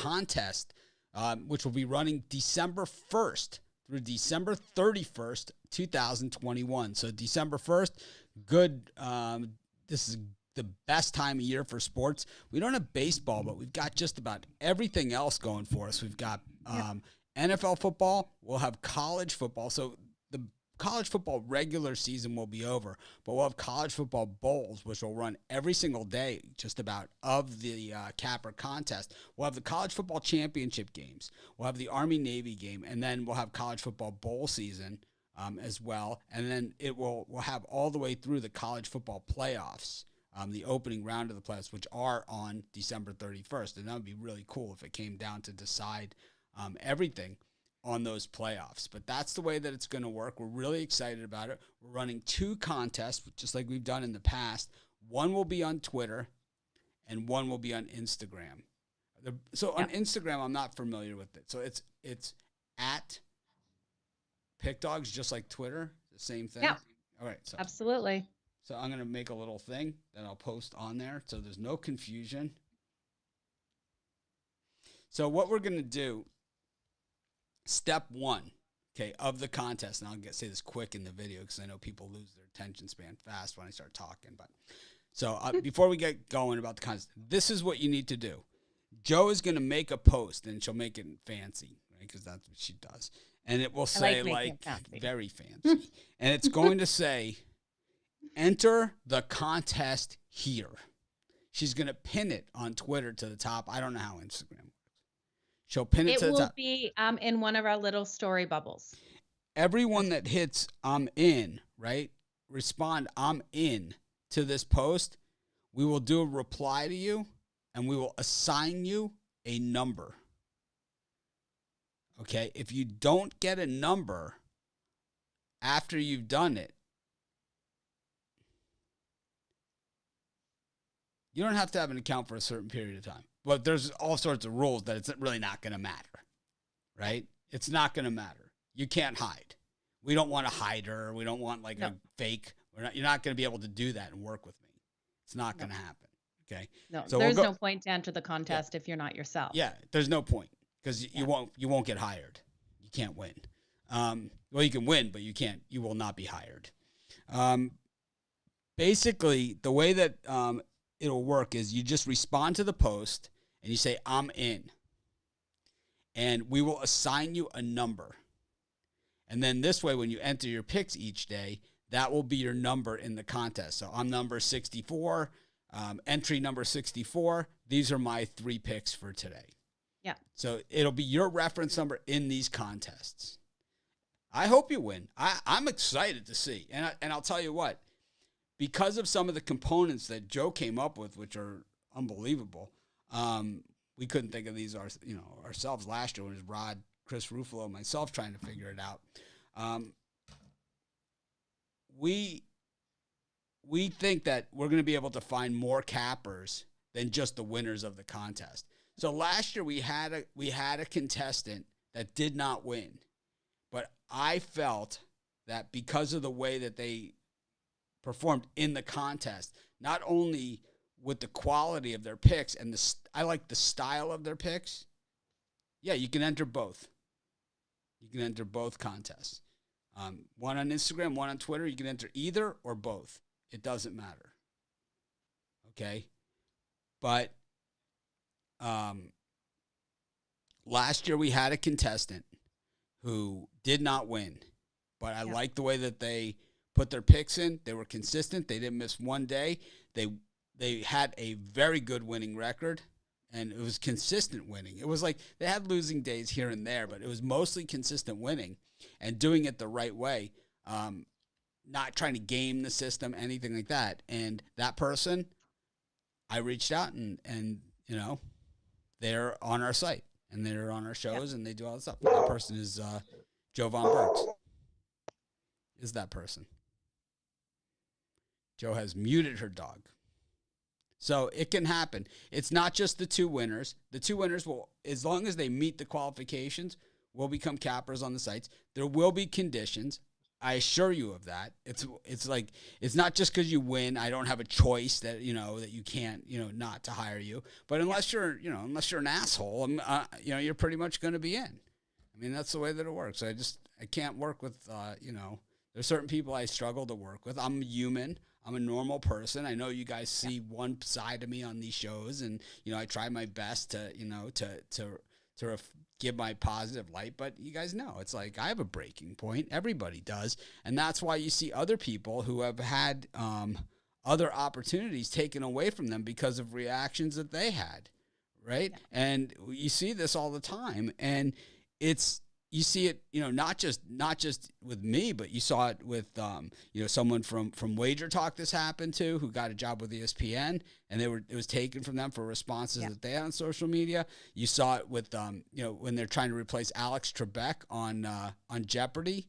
contest, which will be running December 1st through December 31st, 2021. So December 1st, good. This is the best time of year for sports. We don't have baseball, but we've got just about everything else going for us. We've got NFL football. We'll have college football. So the college football regular season will be over, but we'll have college football bowls, which will run every single day, just about, of the Capper contest. We'll have the college football championship games. We'll have the Army-Navy game, and then we'll have college football bowl season as well. And then we'll have all the way through the college football playoffs, the opening round of the playoffs, which are on December 31st. And that would be really cool if it came down to decide everything on those playoffs. But that's the way that it's going to work. We're really excited about it. We're running 2 contests, just like we've done in the past. One will be on Twitter, and one will be on Instagram. On Instagram, I'm not familiar with it. So it's at Pick Dogs, just like Twitter, the same thing. Yeah. All right. So, absolutely. So I'm going to make a little thing that I'll post on there so there's no confusion. So what we're going to do, step 1, okay, of the contest, and I'll say this quick in the video because I know people lose their attention span fast when I start talking. But so before we get going about the contest, this is what you need to do. Joe is going to make a post, and she'll make it fancy, right? Because that's what she does. And it will say, very fancy. And it's going to say, enter the contest here. She's going to pin it on Twitter to the top. I don't know how Instagram works. She'll pin it to the top. It will be in one of our little story bubbles. Everyone that hits I'm in, right? Respond I'm in to this post. We will do a reply to you, and we will assign you a number. Okay? If you don't get a number after you've done it, you don't have to have an account for a certain period of time. But there's all sorts of rules that it's really not going to matter, right? It's not going to matter. You can't hide. We don't want a hider. We don't want a fake. You're not going to be able to do that and work with me. It's not going to happen, okay? No, so there's no point to enter the contest if you're not yourself. Yeah, there's no point because you won't get hired. You can't win. Well, you can win, but you will not be hired. Basically, the way that it'll work is you just respond to the post and you say, I'm in. And we will assign you a number. And then this way, when you enter your picks each day, that will be your number in the contest. So I'm number 64, entry number 64. These are my 3 picks for today. Yeah. So it'll be your reference number in these contests. I hope you win. I'm excited to see. And I'll tell you what, because of some of the components that Joe came up with, which are unbelievable, we couldn't think of these ourselves last year when it was Rod, Chris Ruffalo, and myself trying to figure it out. We think that we're going to be able to find more cappers than just the winners of the contest. So last year we had a contestant that did not win, but I felt that because of the way that they performed in the contest, not only with the quality of their picks and I like the style of their picks. Yeah, you can enter both. You can enter both contests. One on Instagram, one on Twitter. You can enter either or both. It doesn't matter. Okay? But last year we had a contestant who did not win. But I like the way that they put their picks in. They were consistent. They didn't miss one day. They had a very good winning record, and it was consistent winning. It was like they had losing days here and there, but it was mostly consistent winning and doing it the right way, not trying to game the system, anything like that. And that person, I reached out and they're on our site, and they're on our shows, and they do all this stuff. That person is Joe Von Burks. Is that person. Joe has muted her dog. So it can happen. It's not just the 2 winners. The 2 winners will, as long as they meet the qualifications, will become cappers on the sites. There will be conditions. I assure you of that. It's like, it's not just because you win. I don't have a choice that, that you can't, not to hire you. But unless you're, unless you're an asshole, you're pretty much going to be in. I mean, that's the way that it works. I can't work with, there's certain people I struggle to work with. I'm human. I'm a normal person. I know you guys see one side of me on these shows, and I try my best to give my positive light. But you guys know it's like I have a breaking point. Everybody does, and that's why you see other people who have had other opportunities taken away from them because of reactions that they had, right? Yeah. And you see this all the time, and you see it, not just with me, but you saw it with, someone from Wager Talk this happened to, who got a job with ESPN, and it was taken from them for responses that they had on social media. You saw it with, when they're trying to replace Alex Trebek on Jeopardy.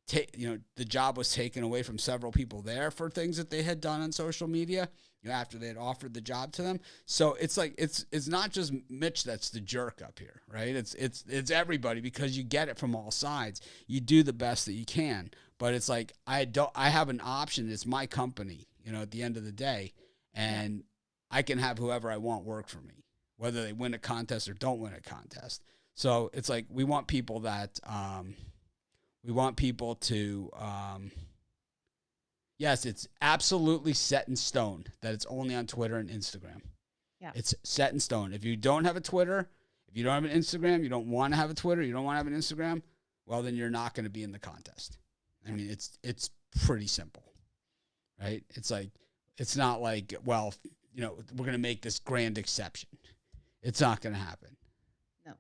The job was taken away from several people there for things that they had done on social media, after they had offered the job to them. So it's like, it's not just Mitch that's the jerk up here, right? It's everybody, because you get it from all sides. You do the best that you can, but it's like, I have an option. It's my company, at the end of the day, and I can have whoever I want work for me, whether they win a contest or don't win a contest. So it's like, we want people that, yes, it's absolutely set in stone that it's only on Twitter and Instagram. Yeah. It's set in stone. If you don't have a Twitter, if you don't have an Instagram, you don't want to have a Twitter, you don't want to have an Instagram, well, then you're not going to be in the contest. I mean, it's pretty simple, right? It's like, it's not like, well, we're going to make this grand exception. It's not going to happen. No.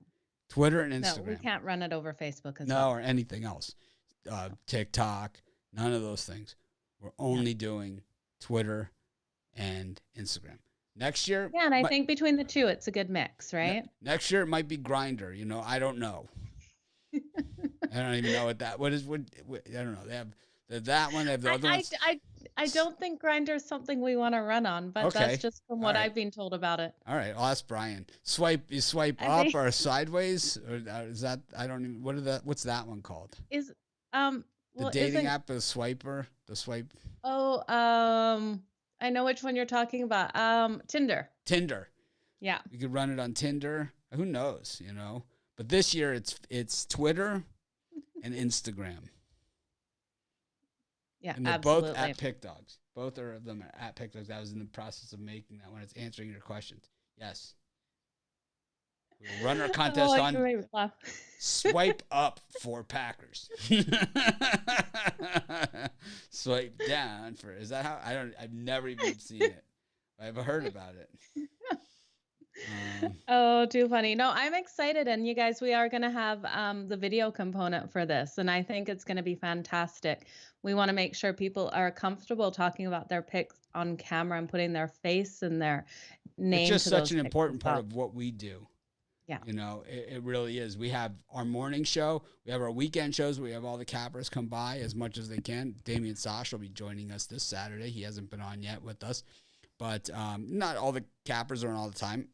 Twitter and Instagram. No, we can't run it over Facebook as well. No, or anything else. TikTok, none of those things. We're only doing Twitter and Instagram. Next year. Yeah, and I think between the two, it's a good mix, right? Next year, it might be Grindr. I don't know. I don't even know what I don't know. They have that one. They have the other ones. I don't think Grindr is something we want to run on, but that's just from what I've been told about it. All right, I'll ask Brian. You swipe up or sideways, or is that, I don't even, what's that one called? The dating app, the Swiper, the swipe. Oh, I know which one you're talking about. Tinder. Tinder. Yeah. You could run it on Tinder. Who knows, But this year it's Twitter and Instagram. Yeah, and they're absolutely. both at PickDogs. Both of them are at PickDogs. I was in the process of making that when it's answering your questions. Yes. We'll run our contest on Swipe Up for Packers. Swipe down for, is that how? I've never even seen it. I've heard about it. Oh, too funny. No, I'm excited. And you guys, we are going to have the video component for this. And I think it's going to be fantastic. We want to make sure people are comfortable talking about their picks on camera and putting their face and their name. It's just such an important part of what we do. Yeah. It really is. We have our morning show. We have our weekend shows. We have all the cappers come by as much as they can. Damian Sash will be joining us this Saturday. He hasn't been on yet with us. But not all the cappers are on all the time.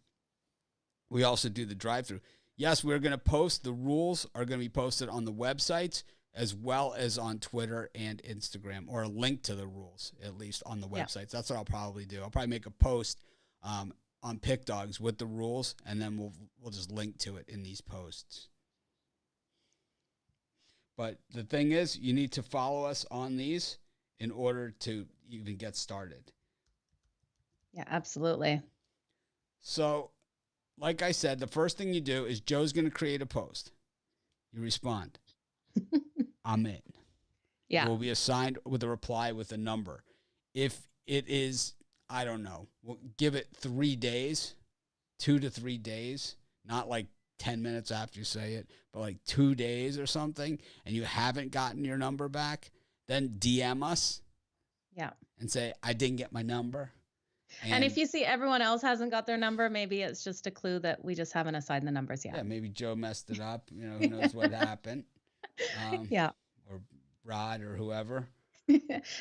We also do the drive-through. Yes, we're going to post. The rules are going to be posted on the websites as well as on Twitter and Instagram, or a link to the rules, at least on the websites. Yeah. That's what I'll probably do. I'll probably make a post on PickDogs with the rules, and then we'll just link to it in these posts. But the thing is, you need to follow us on these in order to even get started. Yeah, absolutely. So, like I said, the first thing you do is Joe's going to create a post. You respond. I'm in. Yeah. You will be assigned with a reply with a number. If it is, I don't know, we'll give it 3 days, 2 to 3 days, not like 10 minutes after you say it, but like 2 days or something, and you haven't gotten your number back, then DM us. Yeah. And say, I didn't get my number. And if you see everyone else hasn't got their number, maybe it's just a clue that we just haven't assigned the numbers yet. Yeah, maybe Joe messed it up. Who knows what happened. Yeah. Or Rod or whoever.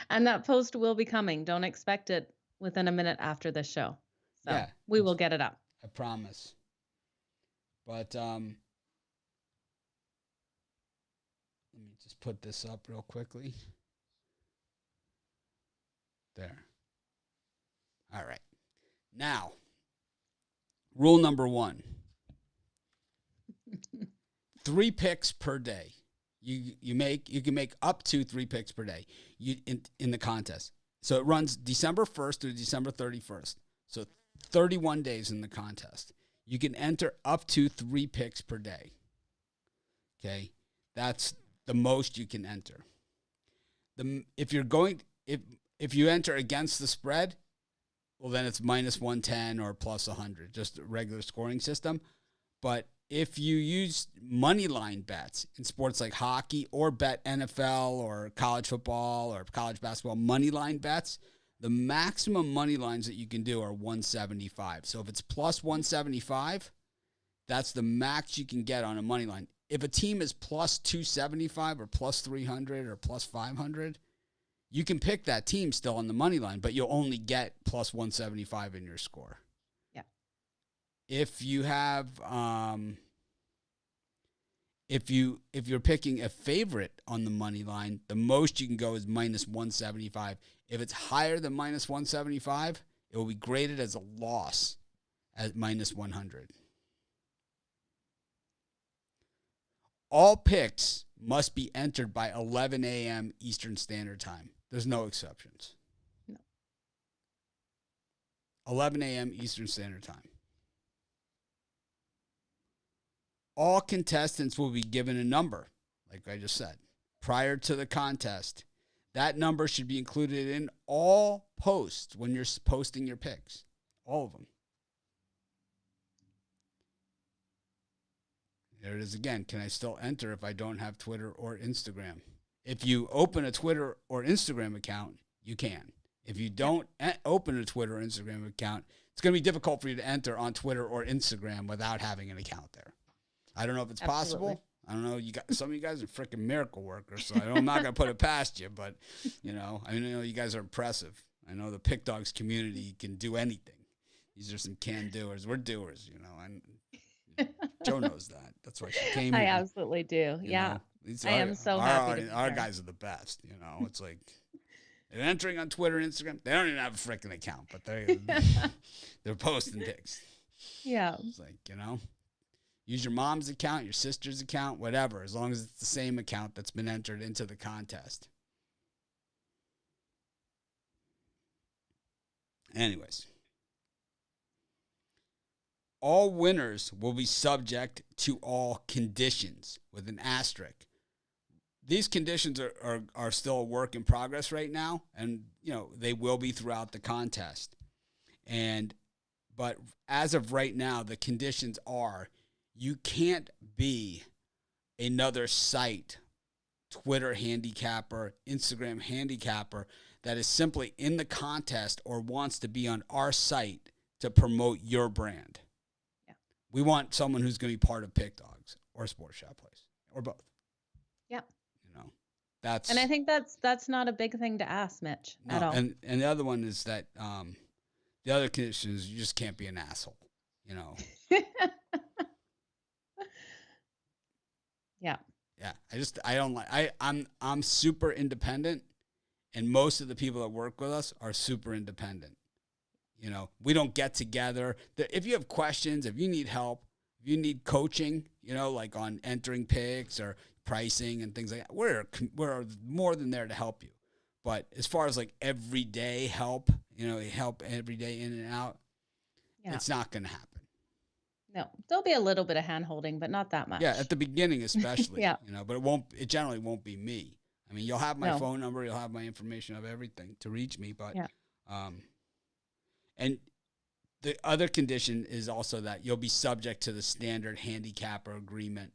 And that post will be coming. Don't expect it within a minute after this show. So yeah, we will get it up. I promise. But let Let me just put this up real quickly. There. All right. Now, rule number 1. 3 picks per day. You can make up to 3 picks per day in the contest. So it runs December 1st through December 31st. So 31 days in the contest. You can enter up to 3 picks per day. Okay? That's the most you can enter. If you enter against the spread, well, then it's minus 110 or plus 100, just a regular scoring system. But if you use money line bets in sports like hockey, or bet NFL or college football or college basketball money line bets, the maximum money lines that you can do are 175. So if it's plus 175, that's the max you can get on a money line. If a team is plus 275 or plus 300 or plus 500, you can pick that team still on the money line, but you'll only get plus 175 in your score. Yeah. If you have, if you're picking a favorite on the money line, the most you can go is minus 175. If it's higher than minus 175, it will be graded as a loss at minus 100. All picks must be entered by 11 a.m. Eastern Standard Time. There's no exceptions. No. 11 a.m. Eastern Standard Time. All contestants will be given a number, like I just said, prior to the contest. That number should be included in all posts when you're posting your picks. All of them. There it is again. Can I still enter if I don't have Twitter or Instagram? If you open a Twitter or Instagram account, you can. If you don't open a Twitter or Instagram account, it's going to be difficult for you to enter on Twitter or Instagram without having an account there. I don't know if it's possible. I don't know. Some of you guys are freaking miracle workers, so I'm not going to put it past you. But, I know you guys are impressive. I know the Pick Dogs community can do anything. These are some can-doers. We're doers, and Joe knows that. That's why she came. I absolutely do. Yeah. I am so happy. Our guys are the best. It's like they're entering on Twitter and Instagram. They don't even have a freaking account, but they're posting pics. Yeah. It's like, use your mom's account, your sister's account, whatever, as long as it's the same account that's been entered into the contest. Anyways. All winners will be subject to all conditions with an asterisk. These conditions are still a work in progress right now, and they will be throughout the contest. But as of right now, the conditions are you can't be another site, Twitter handicapper, Instagram handicapper, that is simply in the contest or wants to be on our site to promote your brand. We want someone who's going to be part of Pick Dogs or Sports Shop Place or both. Yep. That's. And I think that's not a big thing to ask, Mitch, at all. And the other one is that the other condition is you just can't be an asshole. Yeah. Yeah. I don't like. I'm super independent, and most of the people that work with us are super independent. We don't get together. If you have questions, if you need help, if you need coaching, like on entering picks or pricing and things like that, we're more than there to help you. But as far as like everyday help, help every day in and out, it's not going to happen. No, there'll be a little bit of hand-holding, but not that much. Yeah, at the beginning especially. Yeah. But it generally won't be me. I mean, you'll have my phone number, you'll have my information, of everything to reach me, but and the other condition is also that you'll be subject to the standard handicapper agreement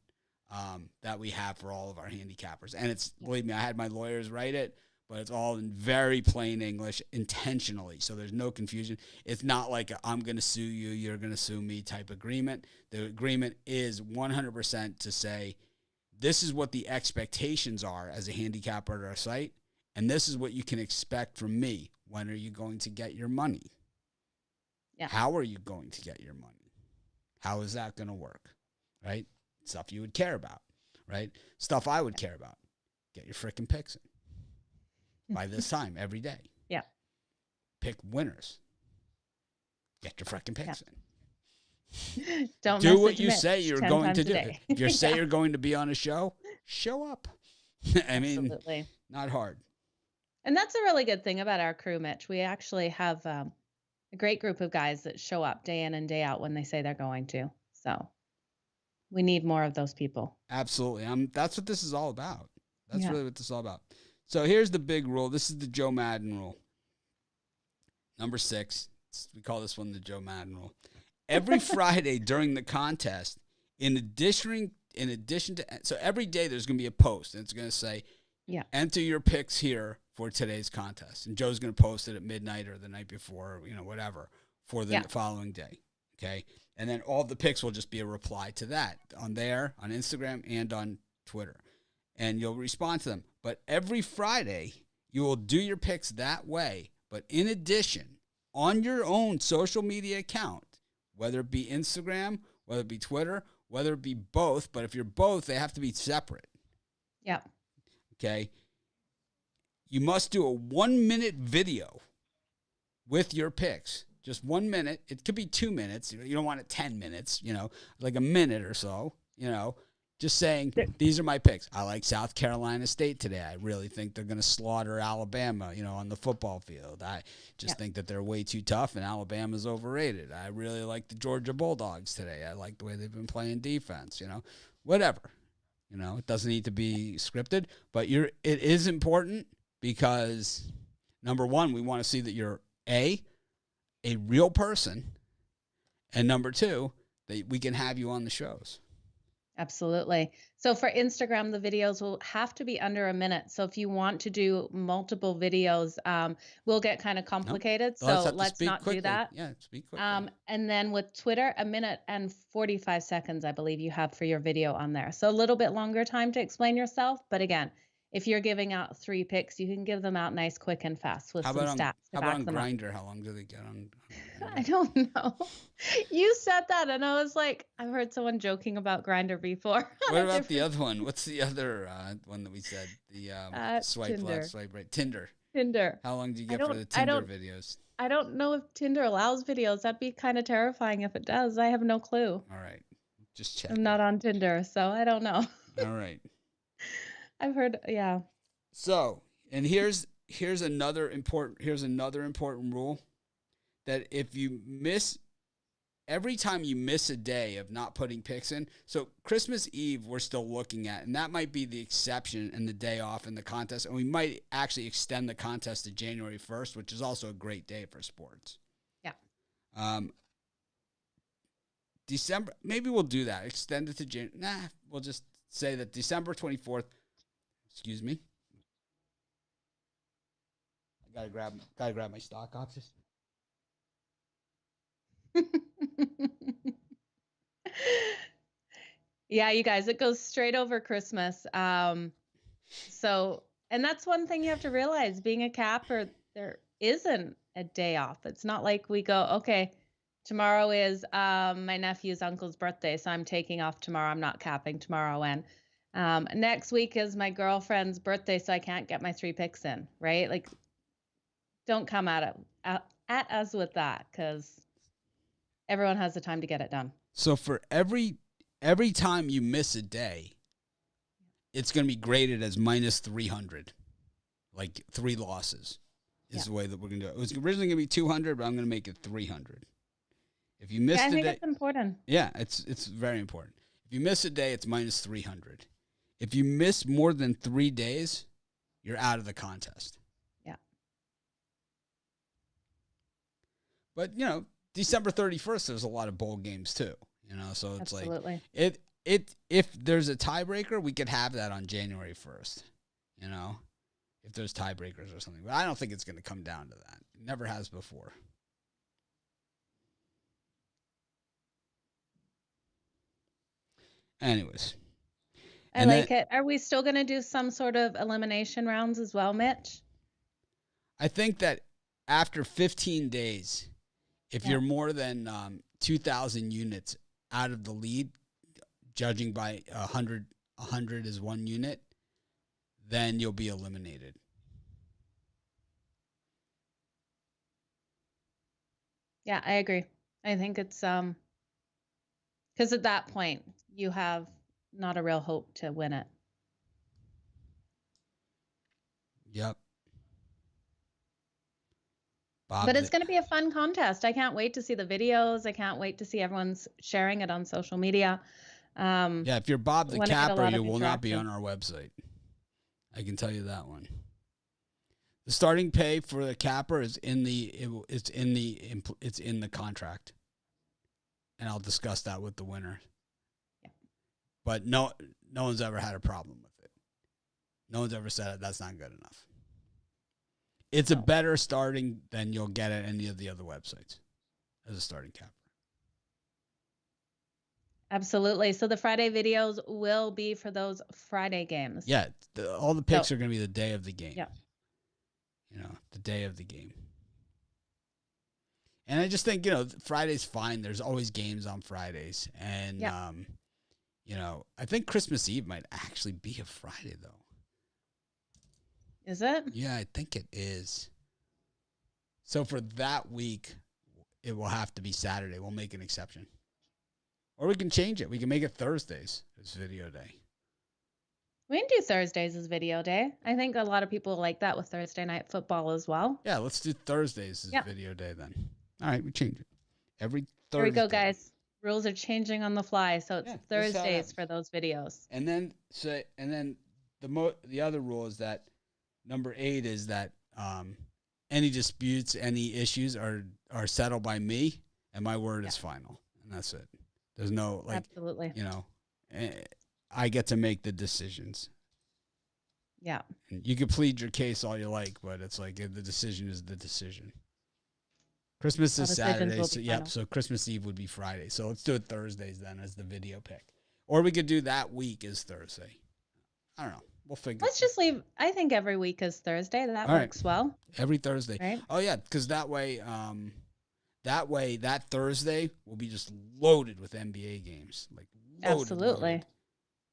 that we have for all of our handicappers. And believe me, I had my lawyers write it, but it's all in very plain English intentionally. So there's no confusion. It's not like I'm going to sue you, you're going to sue me type agreement. The agreement is 100% to say, this is what the expectations are as a handicapper at our site, and this is what you can expect from me. When are you going to get your money? Yeah. How are you going to get your money? How is that going to work? Right? Stuff you would care about, right? Stuff I would care about. Get your freaking picks in by this time every day. Yeah. Pick winners. Get your freaking picks in. Don't do what message you Mitch say you're 10 going to times a do. day. If you say Yeah. you're going to be on a show, show up. I mean, Absolutely. not hard. And that's a really good thing about our crew, Mitch. We actually have a great group of guys that show up day in and day out when they say they're going to. So we need more of those people. Absolutely. That's what this is all about. That's Yeah. really what this is all about. So here's the big rule. This is the Joe Madden rule. Number 6. We call this one the Joe Madden rule. Every Friday during the contest, in addition to, so every day there's going to be a post, and it's going to say, Yeah. enter your picks here for today's contest. And Joe's going to post it at midnight or the night before, or, whatever, for the following day. Okay. And then all the picks will just be a reply to that on Instagram and on Twitter. And you'll respond to them. But every Friday, you will do your picks that way. But in addition, on your own social media account, whether it be Instagram, whether it be Twitter, whether it be both, but if you're both, they have to be separate. Yeah. Okay. You must do a 1-minute video with your picks. Just 1 minute. It could be 2 minutes. You don't want it 10 minutes, like a minute or so, just saying, these are my picks. I like South Carolina State today. I really think they're going to slaughter Alabama, on the football field. I just think that they're way too tough and Alabama's overrated. I really like the Georgia Bulldogs today. I like the way they've been playing defense, whatever. It doesn't need to be scripted, but it is important because, number one, we want to see that you're a real person, and number two, that we can have you on the shows. Absolutely. So for Instagram, the videos will have to be under a minute. So if you want to do multiple videos, we'll get kind of complicated. Nope. So let's not quickly. do that. Yeah, speak quickly. And then with Twitter, 1 minute and 45 seconds, I believe you have for your video on there. So a little bit longer time to explain yourself. But again, if you're giving out 3 picks, you can give them out nice, quick, and fast with some stats. How about on Grindr? How long do they get on? I don't know. You said that, and I was like, I've heard someone joking about Grindr before. What about the other one? What's the other one that we said? The swipe Tinder. left, swipe right. Tinder. Tinder. How long do you get for the Tinder videos? I don't know if Tinder allows videos. That'd be kind of terrifying if it does. I have no clue. All right. Just check. I'm not on Tinder, so I don't know. All right. I've heard, yeah. So, and here's another important rule, that if you miss, every time you miss a day of not putting picks in, so Christmas Eve we're still looking at, and that might be the exception and the day off in the contest, and we might actually extend the contest to January 1st, which is also a great day for sports. Yeah. December, maybe we'll do that. Extend it to January. We'll just say that December 24th. Excuse me. I gotta grab my stock options. Yeah, you guys, it goes straight over Christmas. So, and that's one thing you have to realize, being a capper, there isn't a day off. It's not like we go, okay, tomorrow is my nephew's uncle's birthday, so I'm taking off tomorrow. I'm not capping tomorrow. And next week is my girlfriend's birthday, so I can't get my 3 picks in, right? Like, don't come at us with that, because everyone has the time to get it done. So for every time you miss a day, it's going to be graded as minus 300, like 3 losses is the way that we're going to do it. It was originally going to be 200, but I'm going to make it 300. If you miss I a think day, it's important. Yeah, it's very important. If you miss a day, it's minus 300. If you miss more than 3 days, you're out of the contest. Yeah. But, December 31st, there's a lot of bowl games too, so it's Absolutely. like if there's a tiebreaker, we could have that on January 1st, if there's tiebreakers or something. But I don't think it's going to come down to that. It never has before. Anyways. I like it. Are we still going to do some sort of elimination rounds as well, Mitch? I think that after 15 days, if you're more than 2,000 units out of the lead, judging by 100 is 1 unit, then you'll be eliminated. Yeah, I agree. I think it's because at that point you have not a real hope to win it. Yep. Bob, But it's going to be a fun contest. I can't wait to see the videos. I can't wait to see everyone's sharing it on social media. yeah, if you're Bob the wanna get a Capper, lot you of will not be on interaction. our website. I can tell you that one. The starting pay for the capper is in the contract, and I'll discuss that with the winner. Yeah. But no one's ever had a problem with it. No one's ever said that's not good enough. It's a No. better starting than you'll get at any of the other websites as a starting capper. Absolutely. So the Friday videos will be for those Friday games. Yeah, all the picks are going to be the day of the game. Yeah. You know, the day of the game. And I just think, Friday's fine. There's always games on Fridays. And, I think Christmas Eve might actually be a Friday, though. Is it? Yeah, I think it is. So for that week, it will have to be Saturday. We'll make an exception. Or we can change it. We can make it Thursdays as video day. We can do Thursdays as video day. I think a lot of people like that with Thursday night football as well. Yeah, let's do Thursdays as video day then. All right, we change it. Every Thursday. Here we go, guys. Rules are changing on the fly, so it's Thursdays for those videos. And then the other rule is that number 8 is that any disputes, any issues are settled by me, and my word is final, and that's it. There's no Absolutely. I get to make the decisions. Yeah. And you can plead your case all you like, but it's like the decision is the decision. Christmas is Saturday, so Christmas Eve would be Friday. So let's do it Thursdays then as the video pick. Or we could do that week as Thursday. I don't know. We'll figure. Let's just leave. I think every week is Thursday. That works well. Every Thursday. Right? Oh yeah, because that way that Thursday will be just loaded with NBA games. Absolutely.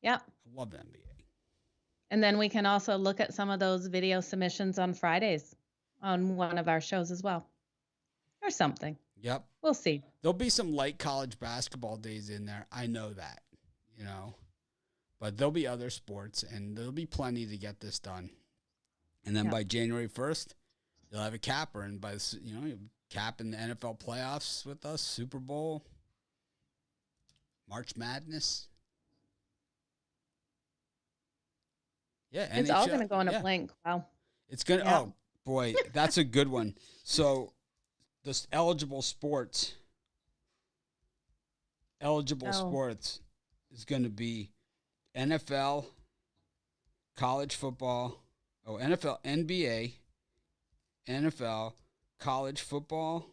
Yep. I love the NBA. And then we can also look at some of those video submissions on Fridays on one of our shows as well. Or something. Yep. We'll see. There'll be some light college basketball days in there. I know that, But there'll be other sports, and there'll be plenty to get this done. And then by January 1st, you'll have a capper, and you'll cap in the NFL playoffs with us, Super Bowl, March Madness. Yeah, it's NHL, all going to go in a blink. Wow. It's going to, oh, boy, that's a good one. So, the eligible sports is going to be NFL, college football, NFL, NBA, NFL, college football,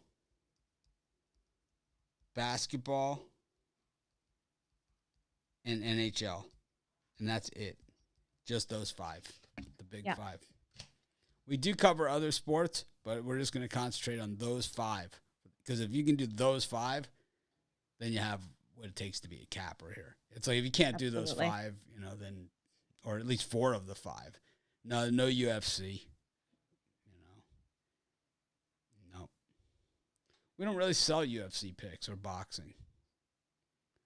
basketball, and NHL. And that's it. Just those 5, the big 5. We do cover other sports, but we're just going to concentrate on those 5. Because if you can do those 5, then you have what it takes to be a capper here. It's like if you can't do those 5, then, or at least 4 of the 5. No UFC. No. We don't really sell UFC picks or boxing.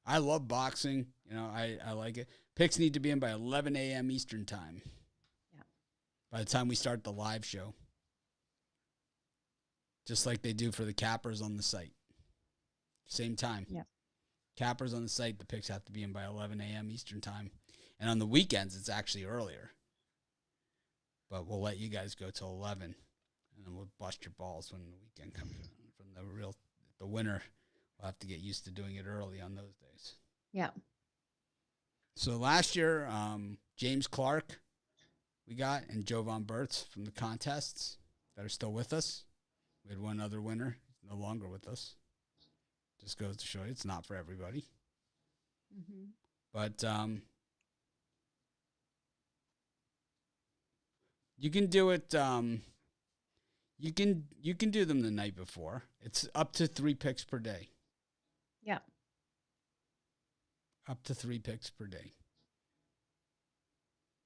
I love boxing. I like it. Picks need to be in by 11 a.m. Eastern time. Yeah. By the time we start the live show. Just like they do for the cappers on the site. Same time. Yeah. Cappers on the site, the picks have to be in by 11 a.m. Eastern time. And on the weekends, it's actually earlier. But we'll let you guys go till 11. And then we'll bust your balls when the weekend comes in. From the winner, we'll have to get used to doing it early on those days. Yeah. So last year, James Clark we got, and Jovan Burtz from the contests that are still with us. We had one other winner, no longer with us. Just goes to show you it's not for everybody. Mm-hmm. But you can do it. You can do them the night before. It's up to 3 picks per day. Yeah. Up to 3 picks per day.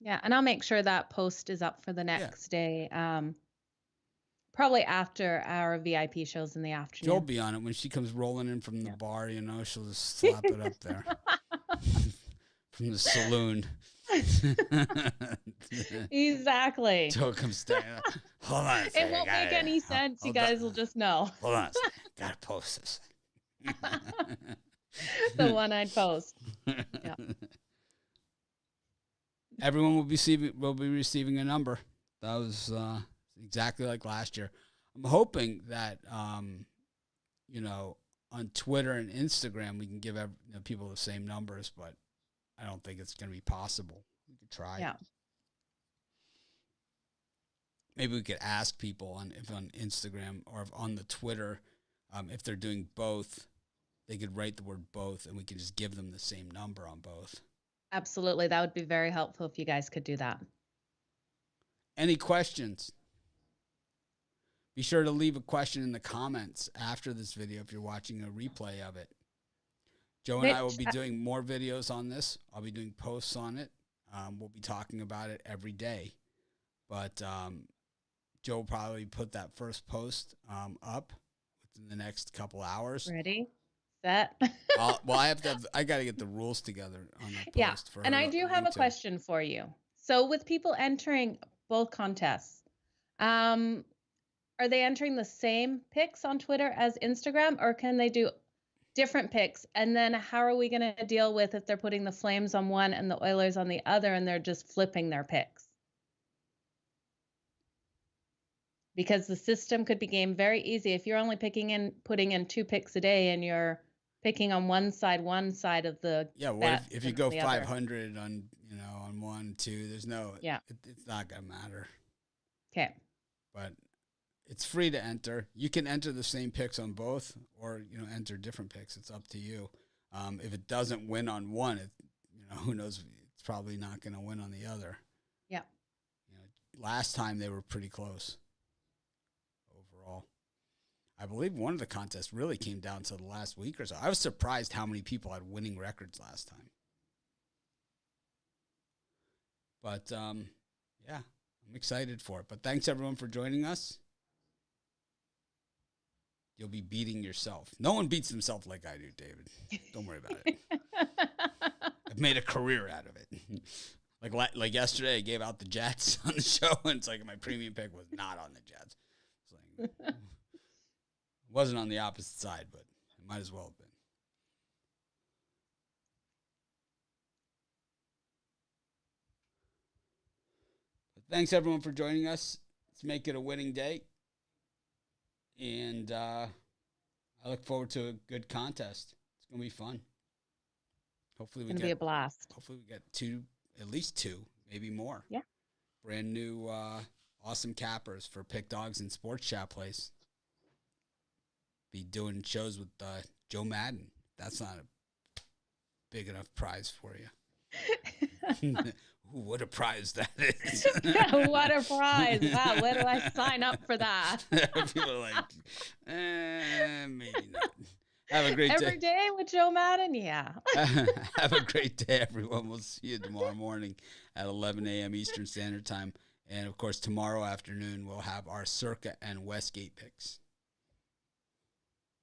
Yeah, and I'll make sure that post is up for the next day. Probably after our VIP shows in the Joe'll afternoon. be on it when she comes rolling in from the Yeah. bar. You know, she'll just slap it up there from the saloon. Exactly. Joe comes down. Hold on. A second, It won't make any sense. You guys will just know. Hold on a second. Gotta post this. The one-eyed post. Yeah. Everyone will be receiving a number. That was exactly like last year. I'm hoping that you know, on Twitter and Instagram we can give people the same numbers, but I don't think it's going to be possible. We could try. Yeah. Maybe we could ask people on Instagram or on the Twitter if they're doing both. They could write the word both, and we can just give them the same number on both. Absolutely. That would be very helpful if you guys could do that. Any questions? Be sure to leave a question in the comments after this video if you're watching a replay of it. Joe and I will be doing more videos on this. I'll be doing posts on it. We'll be talking about it every day. But Joe will probably put that first post up within the next couple hours. Ready? Set. I got to get the rules together on the post. Yeah, and I do have a question for you. So with people entering both contests, are they entering the same pics on Twitter as Instagram, or can they do different pics? And then how are we going to deal with if they're putting the Flames on one and the Oilers on the other, and they're just flipping their pics? Because the system could be gamed very easy. If you're only putting in 2 pics a day and you're picking on one side of the what if you go 500 on on 1, 2? There's no it's not gonna matter. Okay, but it's free to enter. You can enter the same picks on both, or enter different picks. It's up to you. If it doesn't win on one, who knows? It's probably not going to win on the other. Yeah. Last time they were pretty close. Overall, I believe one of the contests really came down to the last week or so. I was surprised how many people had winning records last time. But yeah, I'm excited for it. But thanks everyone for joining us. You'll be beating yourself. No one beats themselves like I do, David. Don't worry about it. I've made a career out of it. Like yesterday, I gave out the Jets on the show, and it's like my premium pick was not on the Jets. It's like, it wasn't on the opposite side, but it might as well have been. But thanks, everyone, for joining us. Let's make it a winning day. And I look forward to a good contest. It's going to be fun. Hopefully it's going to be a blast. Hopefully we get at least two, maybe more. Yeah. Brand new awesome cappers for Pick Dogs and Sports Chat Place. Be doing shows with Joe Madden. That's not a big enough prize for you. Ooh, what a prize that is. What a prize. Wow, where do I sign up for that? People are like, maybe not. Have a great day. Every day with Joe Madden? Yeah. Have a great day, everyone. We'll see you tomorrow morning at 11 a.m. Eastern Standard Time. And, of course, tomorrow afternoon we'll have our Circa and Westgate picks.